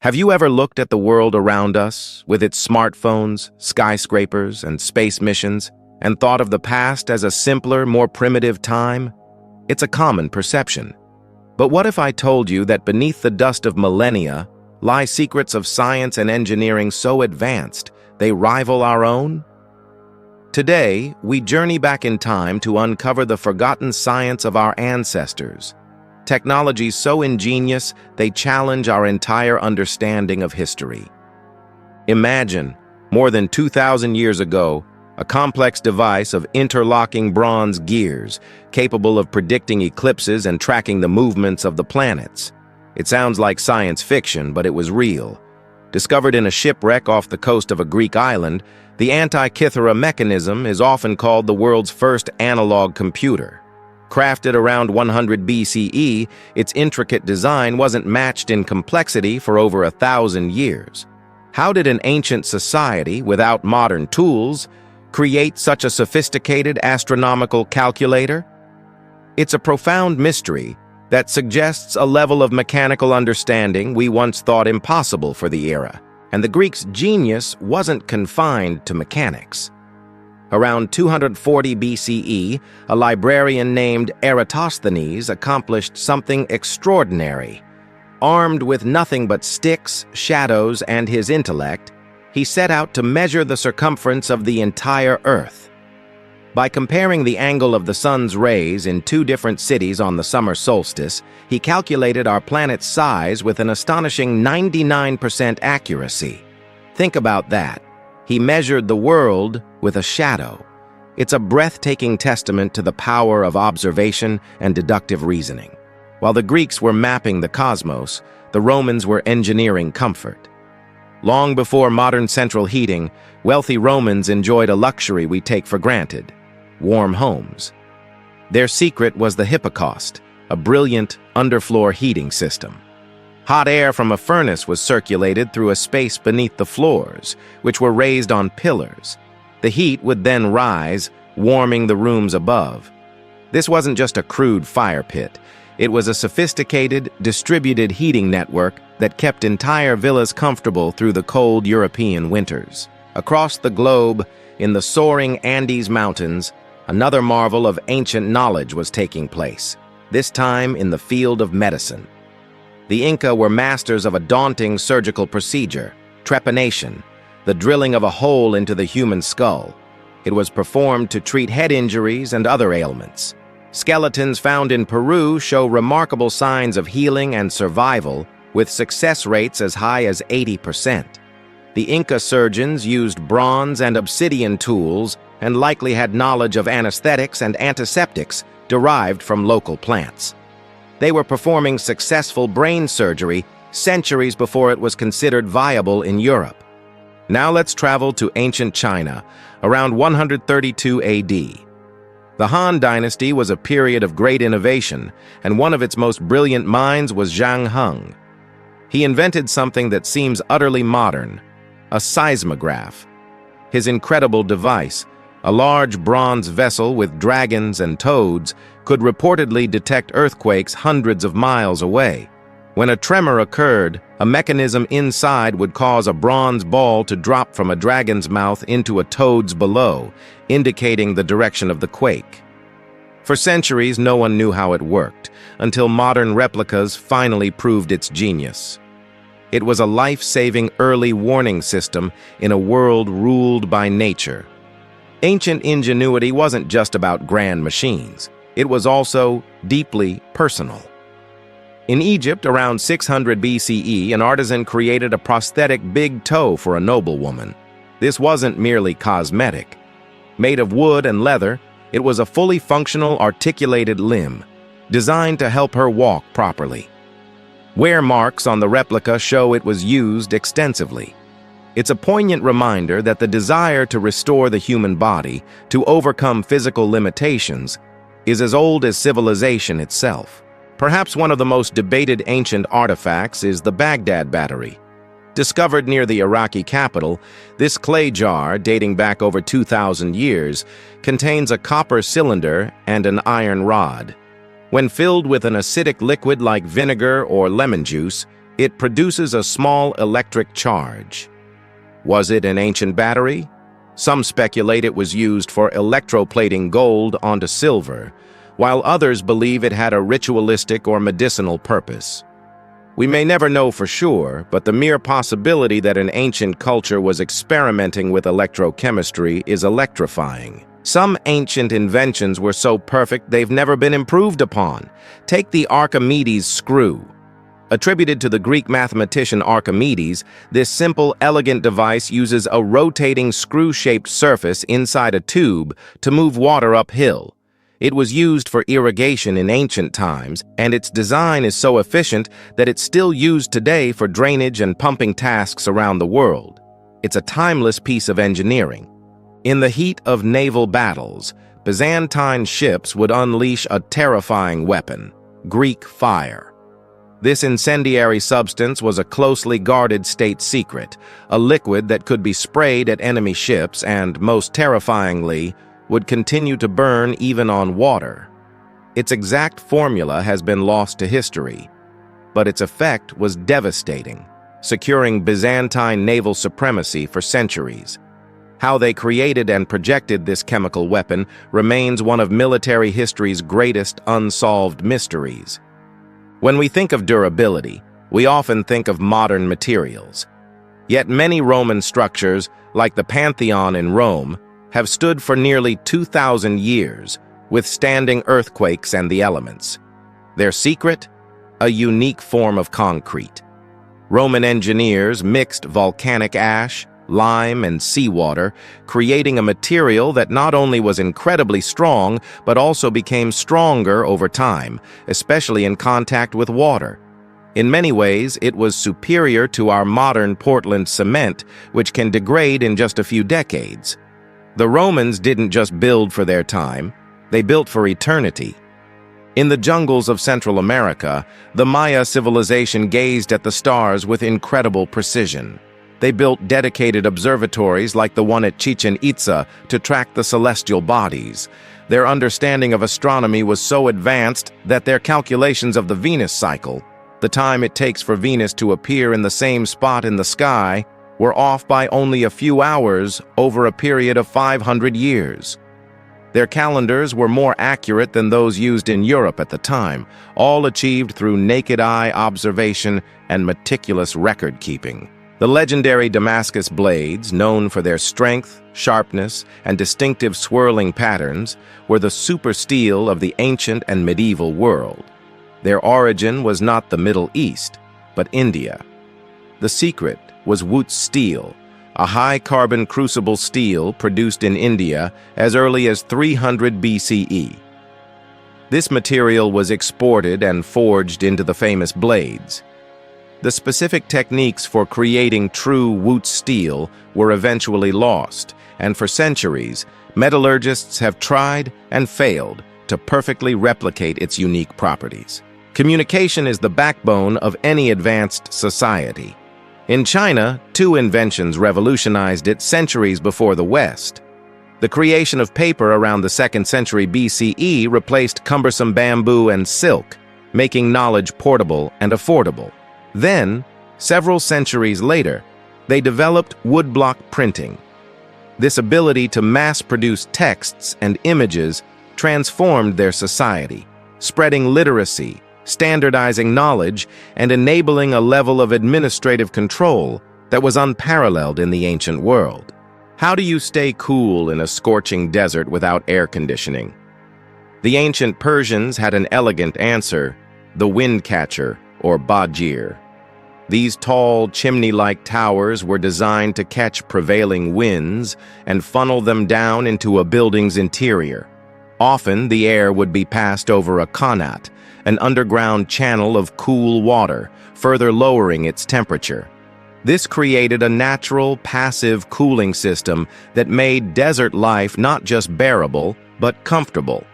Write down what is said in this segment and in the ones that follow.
Have you ever looked at the world around us, with its smartphones, skyscrapers, and space missions, and thought of the past as a simpler, more primitive time? It's a common perception. But what if I told you that beneath the dust of millennia lie secrets of science and engineering so advanced they rival our own? Today, we journey back in time to uncover the forgotten science of our ancestors. Technologies so ingenious, they challenge our entire understanding of history. Imagine, more than 2,000 years ago, a complex device of interlocking bronze gears, capable of predicting eclipses and tracking the movements of the planets. It sounds like science fiction, but it was real. Discovered in a shipwreck off the coast of a Greek island, the Antikythera mechanism is often called the world's first analog computer. Crafted around 100 BCE, its intricate design wasn't matched in complexity for over 1,000 years. How did an ancient society, without modern tools, create such a sophisticated astronomical calculator? It's a profound mystery that suggests a level of mechanical understanding we once thought impossible for the era. And the Greeks' genius wasn't confined to mechanics. Around 240 BCE, a librarian named Eratosthenes accomplished something extraordinary. Armed with nothing but sticks, shadows, and his intellect, he set out to measure the circumference of the entire Earth. By comparing the angle of the sun's rays in two different cities on the summer solstice, he calculated our planet's size with an astonishing 99% accuracy. Think about that. He measured the world with a shadow. It's a breathtaking testament to the power of observation and deductive reasoning. While the Greeks were mapping the cosmos, the Romans were engineering comfort. Long before modern central heating, wealthy Romans enjoyed a luxury we take for granted: warm homes. Their secret was the hypocaust, a brilliant underfloor heating system. Hot air from a furnace was circulated through a space beneath the floors, which were raised on pillars. The heat would then rise, warming the rooms above. This wasn't just a crude fire pit. It was a sophisticated, distributed heating network that kept entire villas comfortable through the cold European winters. Across the globe, in the soaring Andes Mountains, another marvel of ancient knowledge was taking place, this time in the field of medicine. The Inca were masters of a daunting surgical procedure, trepanation, the drilling of a hole into the human skull. It was performed to treat head injuries and other ailments. Skeletons found in Peru show remarkable signs of healing and survival, with success rates as high as 80%. The Inca surgeons used bronze and obsidian tools and likely had knowledge of anesthetics and antiseptics derived from local plants. They were performing successful brain surgery centuries before it was considered viable in Europe. Now let's travel to ancient China, around 132 AD. The Han Dynasty was a period of great innovation, and one of its most brilliant minds was Zhang Heng. He invented something that seems utterly modern: a seismograph. His incredible device, a large bronze vessel with dragons and toads, could reportedly detect earthquakes hundreds of miles away. When a tremor occurred, a mechanism inside would cause a bronze ball to drop from a dragon's mouth into a toad's below, indicating the direction of the quake. For centuries, no one knew how it worked, until modern replicas finally proved its genius. It was a life-saving early warning system in a world ruled by nature. Ancient ingenuity wasn't just about grand machines. It was also deeply personal. In Egypt, around 600 BCE, an artisan created a prosthetic big toe for a noblewoman. This wasn't merely cosmetic. Made of wood and leather, it was a fully functional, articulated limb, designed to help her walk properly. Wear marks on the replica show it was used extensively. It's a poignant reminder that the desire to restore the human body, to overcome physical limitations, is as old as civilization itself. Perhaps one of the most debated ancient artifacts is the Baghdad Battery. Discovered near the Iraqi capital, this clay jar, dating back over 2,000 years, contains a copper cylinder and an iron rod. When filled with an acidic liquid like vinegar or lemon juice, It produces a small electric charge. Was it an ancient battery? Some speculate it was used for electroplating gold onto silver, while others believe it had a ritualistic or medicinal purpose. We may never know for sure, but the mere possibility that an ancient culture was experimenting with electrochemistry is electrifying. Some ancient inventions were so perfect they've never been improved upon. Take the Archimedes screw. Attributed to the Greek mathematician Archimedes, this simple, elegant device uses a rotating screw-shaped surface inside a tube to move water uphill. It was used for irrigation in ancient times, and its design is so efficient that it's still used today for drainage and pumping tasks around the world. It's a timeless piece of engineering. In the heat of naval battles, Byzantine ships would unleash a terrifying weapon: Greek fire. This incendiary substance was a closely guarded state secret, a liquid that could be sprayed at enemy ships and, most terrifyingly, would continue to burn even on water. Its exact formula has been lost to history, but its effect was devastating, securing Byzantine naval supremacy for centuries. How they created and projected this chemical weapon remains one of military history's greatest unsolved mysteries. When we think of durability, we often think of modern materials. Yet many Roman structures, like the Pantheon in Rome, have stood for nearly 2,000 years, withstanding earthquakes and the elements. Their secret? A unique form of concrete. Roman engineers mixed volcanic ash, lime, and seawater, creating a material that not only was incredibly strong, but also became stronger over time, especially in contact with water. In many ways, it was superior to our modern Portland cement, which can degrade in just a few decades. The Romans didn't just build for their time, they built for eternity. In the jungles of Central America, the Maya civilization gazed at the stars with incredible precision. They built dedicated observatories like the one at Chichen Itza to track the celestial bodies. Their understanding of astronomy was so advanced that their calculations of the Venus cycle, the time it takes for Venus to appear in the same spot in the sky, were off by only a few hours over a period of 500 years. Their calendars were more accurate than those used in Europe at the time, all achieved through naked-eye observation and meticulous record-keeping. The legendary Damascus blades, known for their strength, sharpness, and distinctive swirling patterns, were the super steel of the ancient and medieval world. Their origin was not the Middle East, but India. The secret was Wootz steel, a high-carbon crucible steel produced in India as early as 300 BCE. This material was exported and forged into the famous blades. The specific techniques for creating true Wootz steel were eventually lost, and for centuries, metallurgists have tried and failed to perfectly replicate its unique properties. Communication is the backbone of any advanced society. In China, two inventions revolutionized it centuries before the West. The creation of paper around the 2nd century BCE replaced cumbersome bamboo and silk, making knowledge portable and affordable. Then, several centuries later, they developed woodblock printing. This ability to mass-produce texts and images transformed their society, spreading literacy, standardizing knowledge, and enabling a level of administrative control that was unparalleled in the ancient world. How do you stay cool in a scorching desert without air conditioning? The ancient Persians had an elegant answer: the wind catcher, or bajir. These tall, chimney-like towers were designed to catch prevailing winds and funnel them down into a building's interior. Often, the air would be passed over a qanat, an underground channel of cool water, further lowering its temperature. This created a natural, passive cooling system that made desert life not just bearable, but comfortable.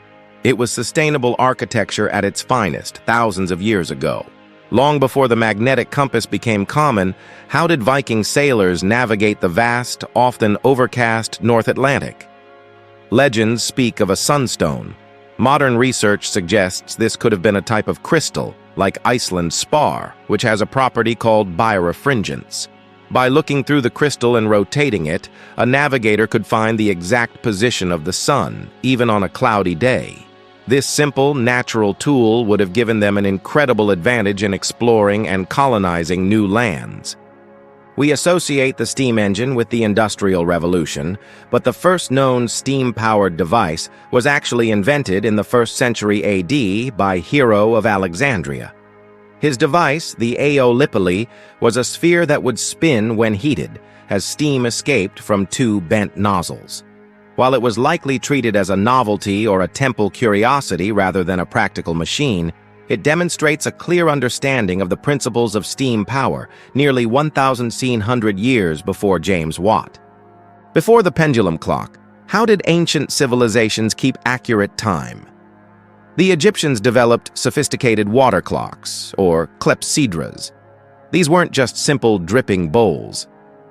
It was sustainable architecture at its finest, thousands of years ago. Long before the magnetic compass became common, how did Viking sailors navigate the vast, often overcast North Atlantic? Legends speak of a sunstone. Modern research suggests this could have been a type of crystal, like Iceland's spar, which has a property called birefringence. By looking through the crystal and rotating it, a navigator could find the exact position of the sun, even on a cloudy day. This simple, natural tool would have given them an incredible advantage in exploring and colonizing new lands. We associate the steam engine with the Industrial Revolution, but the first known steam-powered device was actually invented in the 1st century AD by Hero of Alexandria. His device, the Aeolipile, was a sphere that would spin when heated, as steam escaped from 2 bent nozzles. While it was likely treated as a novelty or a temple curiosity rather than a practical machine, it demonstrates a clear understanding of the principles of steam power nearly 1,100 years before James Watt. Before the pendulum clock, how did ancient civilizations keep accurate time? The Egyptians developed sophisticated water clocks, or clepsydras. These weren't just simple dripping bowls.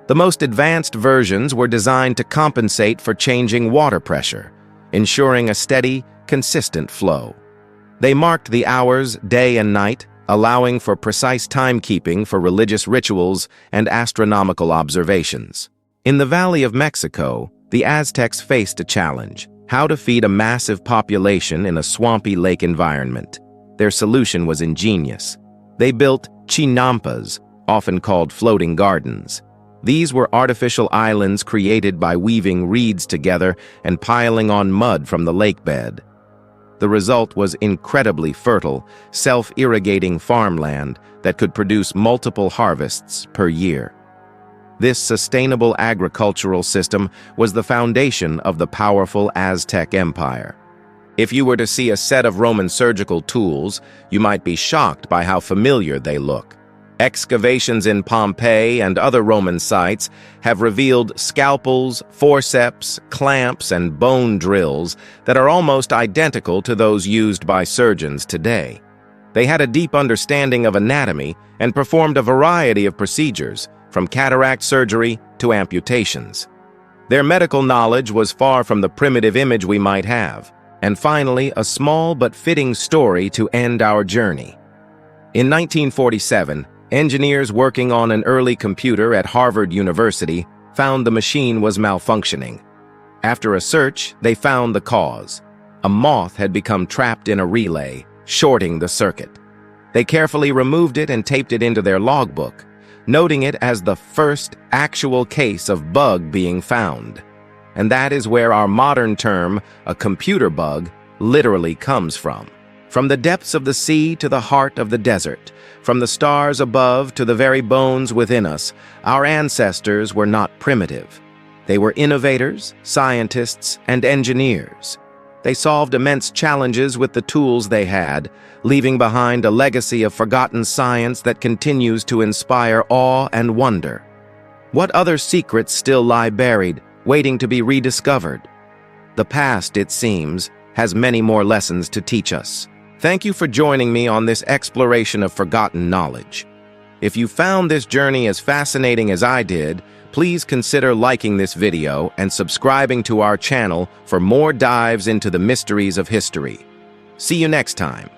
The most advanced versions were designed to compensate for changing water pressure, ensuring a steady, consistent flow. They marked the hours, day and night, allowing for precise timekeeping for religious rituals and astronomical observations. In the Valley of Mexico, the Aztecs faced a challenge: how to feed a massive population in a swampy lake environment. Their solution was ingenious. They built chinampas, often called floating gardens. These were artificial islands created by weaving reeds together and piling on mud from the lake bed. The result was incredibly fertile, self-irrigating farmland that could produce multiple harvests per year. This sustainable agricultural system was the foundation of the powerful Aztec Empire. If you were to see a set of Roman surgical tools, you might be shocked by how familiar they look. Excavations in Pompeii and other Roman sites have revealed scalpels, forceps, clamps, and bone drills that are almost identical to those used by surgeons today. They had a deep understanding of anatomy and performed a variety of procedures, from cataract surgery to amputations. Their medical knowledge was far from the primitive image we might have. And finally, a small but fitting story to end our journey. In 1947, engineers working on an early computer at Harvard University found the machine was malfunctioning. After a search, they found the cause. A moth had become trapped in a relay, shorting the circuit. They carefully removed it and taped it into their logbook, noting it as the first actual case of bug being found. And that is where our modern term, a computer bug, literally comes from. From the depths of the sea to the heart of the desert, from the stars above to the very bones within us, our ancestors were not primitive. They were innovators, scientists, and engineers. They solved immense challenges with the tools they had, leaving behind a legacy of forgotten science that continues to inspire awe and wonder. What other secrets still lie buried, waiting to be rediscovered? The past, it seems, has many more lessons to teach us. Thank you for joining me on this exploration of forgotten knowledge. If you found this journey as fascinating as I did, please consider liking this video and subscribing to our channel for more dives into the mysteries of history. See you next time.